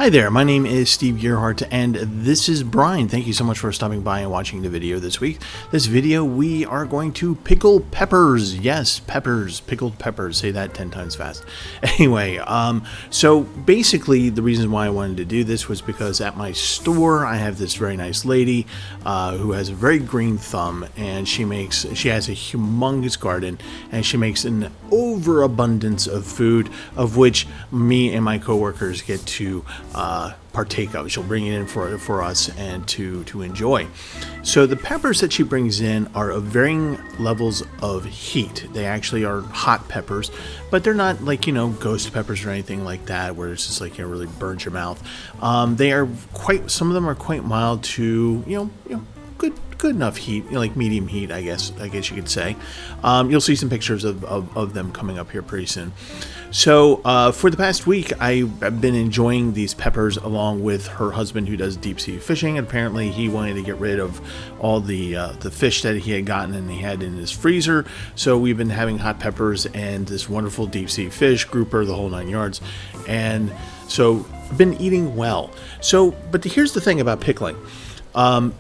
Hi there, my name is Steve Gearhart, and this is Brian. Thank you so much for stopping by and watching the video this week. This video, we are going to pickle peppers. Yes, peppers, pickled peppers. Say that 10 times fast. Anyway, so basically the reason why I wanted to do this was because at my store, I have this very nice lady who has a very green thumb, and she has a humongous garden, and she makes an overabundance of food, of which me and my coworkers get to partake of. She'll bring it in for us and to enjoy. So the peppers that she brings in are of varying levels of heat. They actually are hot peppers, but they're not like, ghost peppers or anything like that, where it's just like, really burns your mouth. They are some of them are quite mild to, good enough heat, like medium heat, I guess you could say. You'll see some pictures of them coming up here pretty soon. So for the past week, I've been enjoying these peppers along with her husband, who does deep sea fishing, and apparently he wanted to get rid of all the fish that he had gotten and he had in his freezer. So we've been having hot peppers and this wonderful deep sea fish, grouper, the whole 9 yards, and so I've been eating well. But here's the thing about pickling.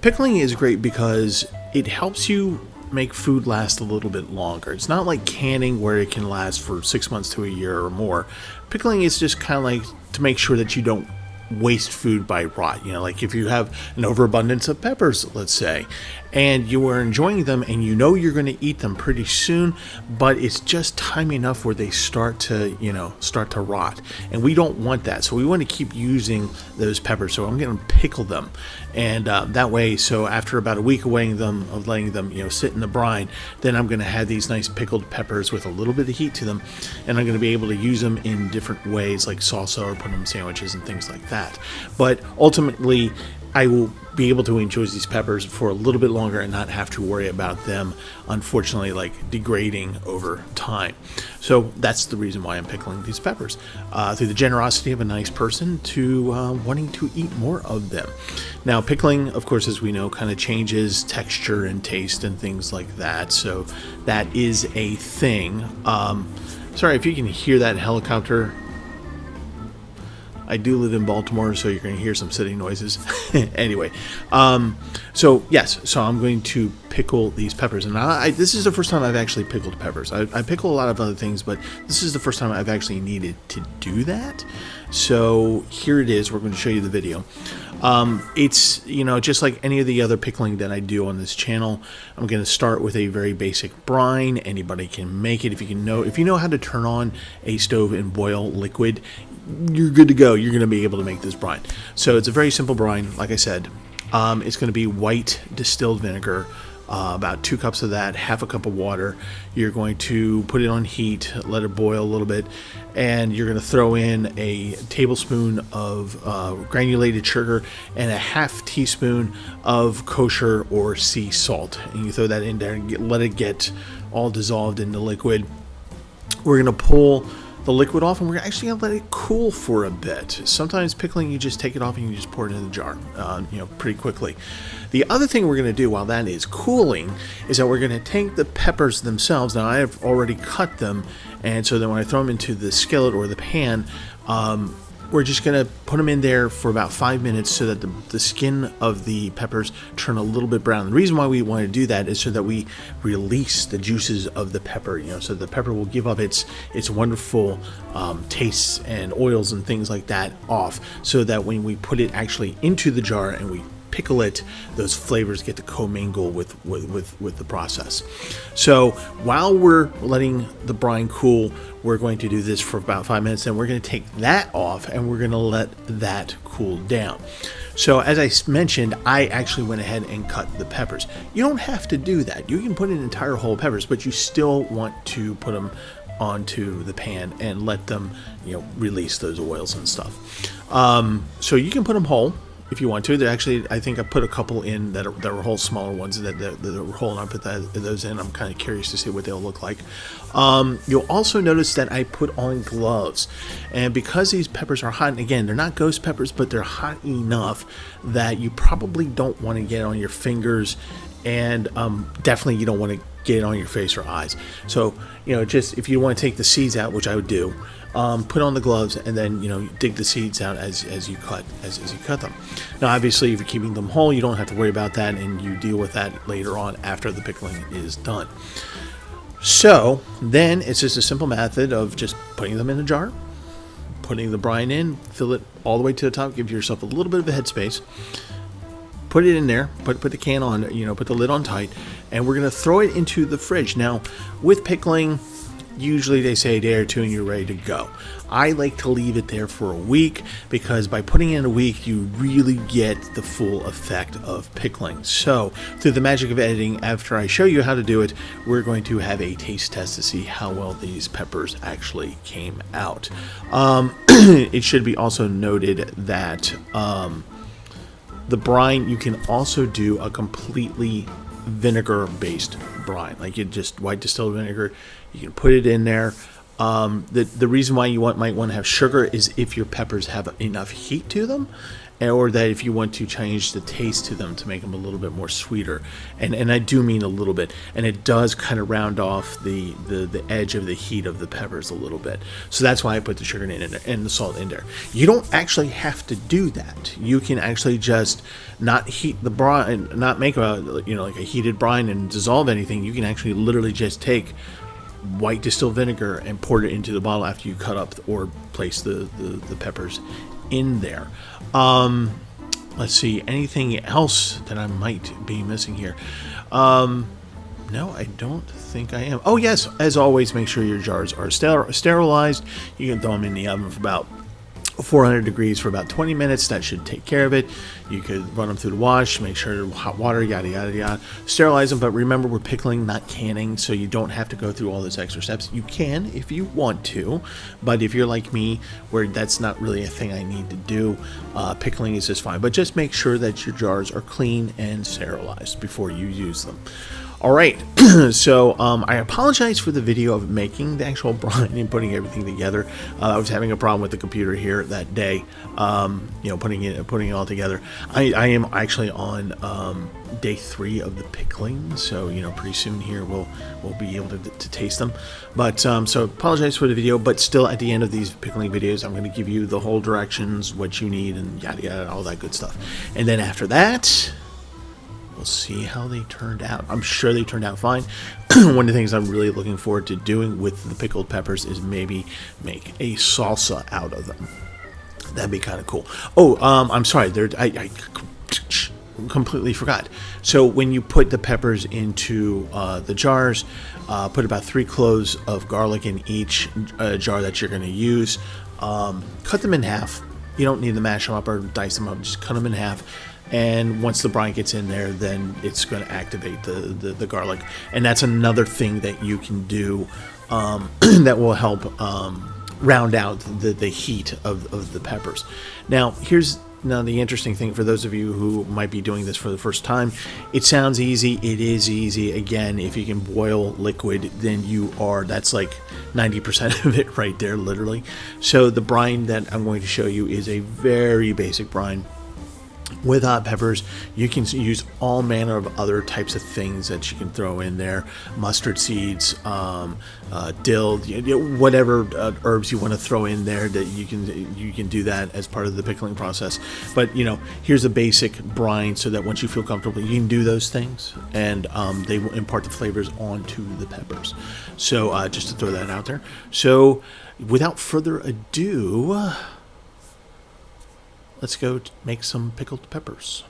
Pickling is great because it helps you make food last a little bit longer. It's not like canning where it can last for 6 months to a year or more. Pickling is just kind of like to make sure that you don't waste food by rot. Like if you have an overabundance of peppers, let's say, and you are enjoying them and you're going to eat them pretty soon, but it's just time enough where they start to rot, and we don't want that. So we want to keep using those peppers. So I'm going to pickle them, and that way, so after about a week of letting them sit in the brine, then I'm going to have these nice pickled peppers with a little bit of heat to them, and I'm going to be able to use them in different ways, like salsa, or put them in sandwiches and things like that. But ultimately, I will be able to enjoy these peppers for a little bit longer and not have to worry about them, unfortunately, like degrading over time. So that's the reason why I'm pickling these peppers, through the generosity of a nice person to wanting to eat more of them. Now, pickling, of course, as we know, kind of changes texture and taste and things like that. So that is a thing. Sorry if you can hear that helicopter. I do live in Baltimore, so you're going to hear some city noises. Anyway, so I'm going to pickle these peppers. And this is the first time I've actually pickled peppers. I pickle a lot of other things, but this is the first time I've actually needed to do that. So here it is. We're going to show you the video. It's, just like any of the other pickling that I do on this channel, I'm going to start with a very basic brine. Anybody can make it. If you know how to turn on a stove and boil liquid, you're good to go. You're going to be able to make this brine. So it's a very simple brine, like I said. It's going to be white distilled vinegar, about 2 cups of that, half a cup of water. You're going to put it on heat, let it boil a little bit, and you're going to throw in a tablespoon of granulated sugar and a half teaspoon of kosher or sea salt. And you throw that in there and let it get all dissolved in the liquid. We're going to pull the liquid off, and we're actually going to let it cool for a bit. Sometimes pickling, you just take it off and you just pour it in the jar, pretty quickly. The other thing we're going to do while that is cooling is that we're going to take the peppers themselves. Now, I have already cut them, and so then when I throw them into the skillet or the pan, we're just going to put them in there for about 5 minutes so that the skin of the peppers turn a little bit brown. The reason why we want to do that is so that we release the juices of the pepper, so the pepper will give up its wonderful tastes and oils and things like that off, so that when we put it actually into the jar and we pickle it, those flavors get to commingle with the process. So while we're letting the brine cool, we're going to do this for about 5 minutes, and we're going to take that off and we're going to let that cool down. So as I mentioned, I actually went ahead and cut the peppers. You don't have to do that. You can put in entire whole peppers, but you still want to put them onto the pan and let them release those oils and stuff. So you can put them whole if you want to. They're actually, I think I put a couple in that were whole, smaller ones that were whole, and I put those in. I'm kind of curious to see what they'll look like. You'll also notice that I put on gloves, and because these peppers are hot, and again, they're not ghost peppers, but they're hot enough that you probably don't want to get on your fingers, and definitely you don't want to get it on your face or eyes. So just if you want to take the seeds out, which I would do, put on the gloves, and then dig the seeds out as you cut them. Now, obviously, if you're keeping them whole, you don't have to worry about that, and you deal with that later on after the pickling is done. So then it's just a simple method of just putting them in a jar, putting the brine in, fill it all the way to the top, give yourself a little bit of a headspace. Put it in there, put the can on, put the lid on tight, and we're going to throw it into the fridge. Now, with pickling, usually they say a day or two and you're ready to go. I like to leave it there for a week because by putting it in a week, you really get the full effect of pickling. So, through the magic of editing, after I show you how to do it, we're going to have a taste test to see how well these peppers actually came out. It should be also noted that the brine, you can also do a completely vinegar-based brine. Like, you just white distilled vinegar, you can put it in there. The reason why you might want to have sugar is if your peppers have enough heat to them, or that if you want to change the taste to them to make them a little bit more sweeter. And I do mean a little bit. And it does kind of round off the edge of the heat of the peppers a little bit. So that's why I put the sugar in and the salt in there. You don't actually have to do that. You can actually just not heat the brine, not make like a heated brine and dissolve anything. You can actually literally just take white distilled vinegar and pour it into the bottle after you cut up or place the peppers in there. Let's see, anything else that I might be missing here? No, I don't think I am. Oh yes, as always, make sure your jars are sterilized. You can throw them in the oven for about 400 degrees for about 20 minutes. That should take care of it. You could run them through the wash, make sure hot water, yada yada yada, sterilize them. But remember, we're pickling, not canning, so you don't have to go through all those extra steps. You can if you want to, but if you're like me, where that's not really a thing I need to do, pickling is just fine. But just make sure that your jars are clean and sterilized before you use them. All right, so I apologize for the video of making the actual brine and putting everything together. I was having a problem with the computer here that day, putting it all together. I am actually on day 3 of the pickling, so pretty soon here we'll be able to taste them. But so apologize for the video, but still at the end of these pickling videos, I'm going to give you the whole directions, what you need, and yada yada, all that good stuff. And then after that, we'll see how they turned out. I'm sure they turned out fine. One of the things I'm really looking forward to doing with the pickled peppers is maybe make a salsa out of them. That'd be kind of cool. Oh, I'm sorry. I completely forgot. So when you put the peppers into the jars, put about 3 cloves of garlic in each jar that you're going to use. Cut them in half. You don't need to mash them up or dice them up. Just cut them in half. And once the brine gets in there, then it's going to activate the garlic. And that's another thing that you can do that will help round out the heat of the peppers. Now, here's the interesting thing for those of you who might be doing this for the first time. It sounds easy. It is easy. Again, if you can boil liquid, then that's like 90% of it right there, literally. So the brine that I'm going to show you is a very basic brine. With hot peppers, you can use all manner of other types of things that you can throw in there. Mustard seeds, dill, whatever herbs you want to throw in there, that you can do that as part of the pickling process. But here's a basic brine, so that once you feel comfortable, you can do those things, and they will impart the flavors onto the peppers. So just to throw that out there. So without further ado, let's go make some pickled peppers.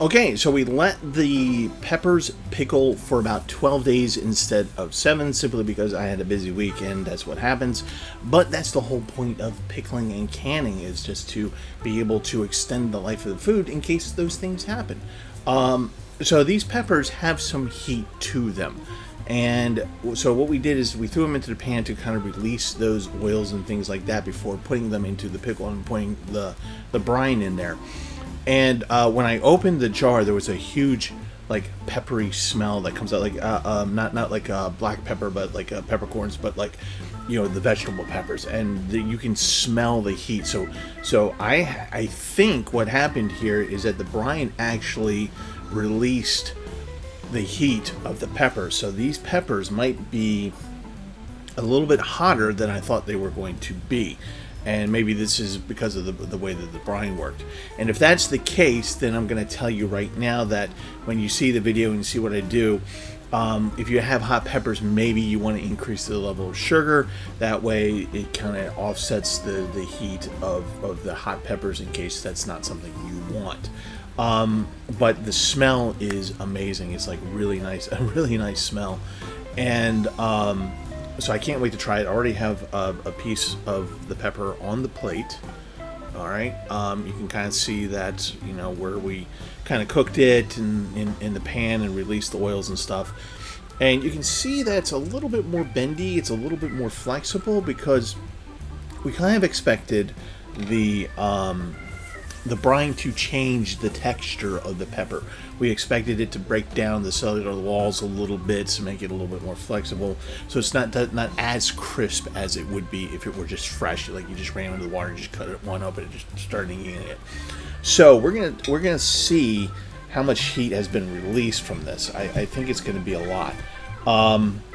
Okay, so we let the peppers pickle for about 12 days instead of 7, simply because I had a busy weekend. That's what happens. But that's the whole point of pickling and canning, is just to be able to extend the life of the food in case those things happen. So these peppers have some heat to them. And so what we did is we threw them into the pan to kind of release those oils and things like that before putting them into the pickle and putting the brine in there. And when I opened the jar, there was a huge, like, peppery smell that comes out, like not like black pepper, but like peppercorns, but like, you know, the vegetable peppers, and you can smell the heat. So I think what happened here is that the brine actually released the heat of the peppers. So these peppers might be a little bit hotter than I thought they were going to be. And maybe this is because of the way that the brine worked. And if that's the case, then I'm going to tell you right now that when you see the video and you see what I do, if you have hot peppers, maybe you want to increase the level of sugar. That way it kind of offsets the heat of the hot peppers, in case that's not something you want. But the smell is amazing. It's like really nice, a really nice smell. And so I can't wait to try it. I already have a piece of the pepper on the plate. All right, you can kind of see that, you know, where we kind of cooked it in the pan and released the oils and stuff. And you can see that it's a little bit more bendy. It's a little bit more flexible, because we kind of expected the brine to change the texture of the pepper. We expected it to break down the cellular walls a little bit to make it a little bit more flexible, so it's not as crisp as it would be if it were just fresh, like you just ran into the water and just cut it one up and it just started eating it. So we're gonna see how much heat has been released from this. I think it's gonna be a lot.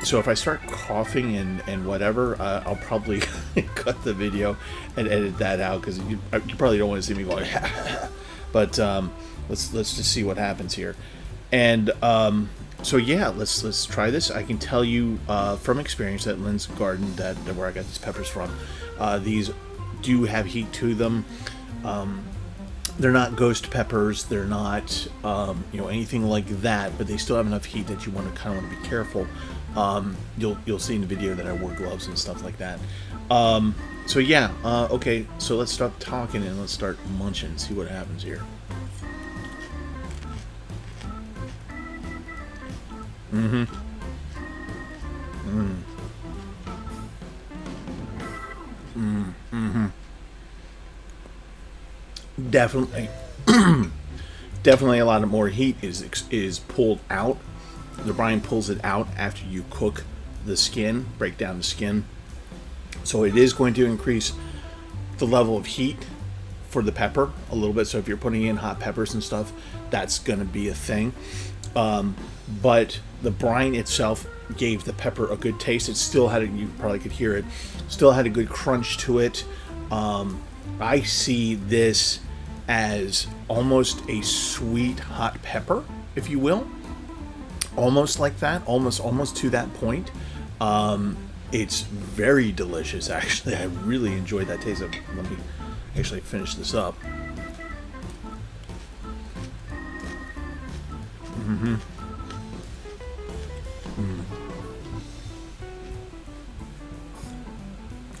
So if I start coughing and whatever, I'll probably cut the video and edit that out, because you probably don't want to see me going but let's just see what happens here. And so yeah, let's try this. I can tell you from experience that Lynn's garden, that where I got these peppers from, these do have heat to them. They're not ghost peppers, they're not anything like that, but they still have enough heat that you want to be careful. You'll see in the video that I wore gloves and stuff like that. So yeah, okay, so let's stop talking and let's start munching and see what happens here. Definitely, definitely a lot of more heat is pulled out. The brine pulls it out after you cook the skin, break down the skin. So it is going to increase the level of heat for the pepper a little bit. So if you're putting in hot peppers and stuff, that's going to be a thing. But the brine itself gave the pepper a good taste. It still had, you probably could hear it, still had a good crunch to it. I see this as almost a sweet hot pepper, if you will. Almost like that, almost to that point. It's very delicious, actually. I really enjoyed that taste. Let me actually finish this up.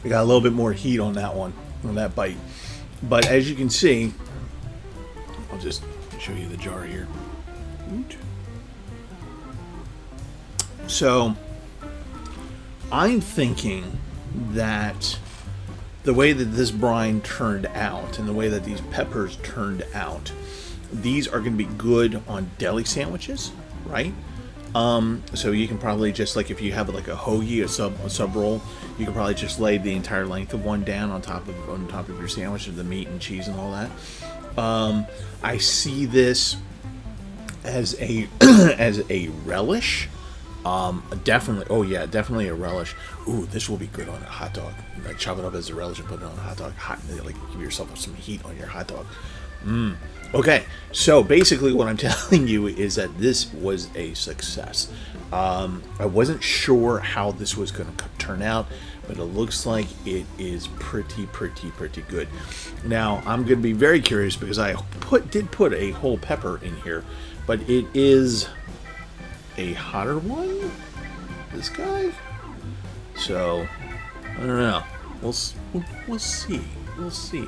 I got a little bit more heat on that one, on that bite. But as you can see, I'll just show you the jar here. So I'm thinking that the way that this brine turned out and the way that these peppers turned out, these are going to be good on deli sandwiches, right? So you can probably just, like, if you have like a hoagie, a sub roll, you can probably just lay the entire length of one down on top of your sandwich, with the meat and cheese and all that. I see this as a as a relish. Definitely, oh yeah, definitely a relish. Ooh, this will be good on a hot dog. Like, chop it up as a relish and put it on a hot dog. Like, give yourself some heat on your hot dog. Okay, so basically what I'm telling you is that this was a success. I wasn't sure how this was going to turn out, but it looks like it is pretty good. Now, I'm going to be very curious because I did put a whole pepper in here, but it is a hotter one, this guy. So, I don't know. We'll see. We'll see.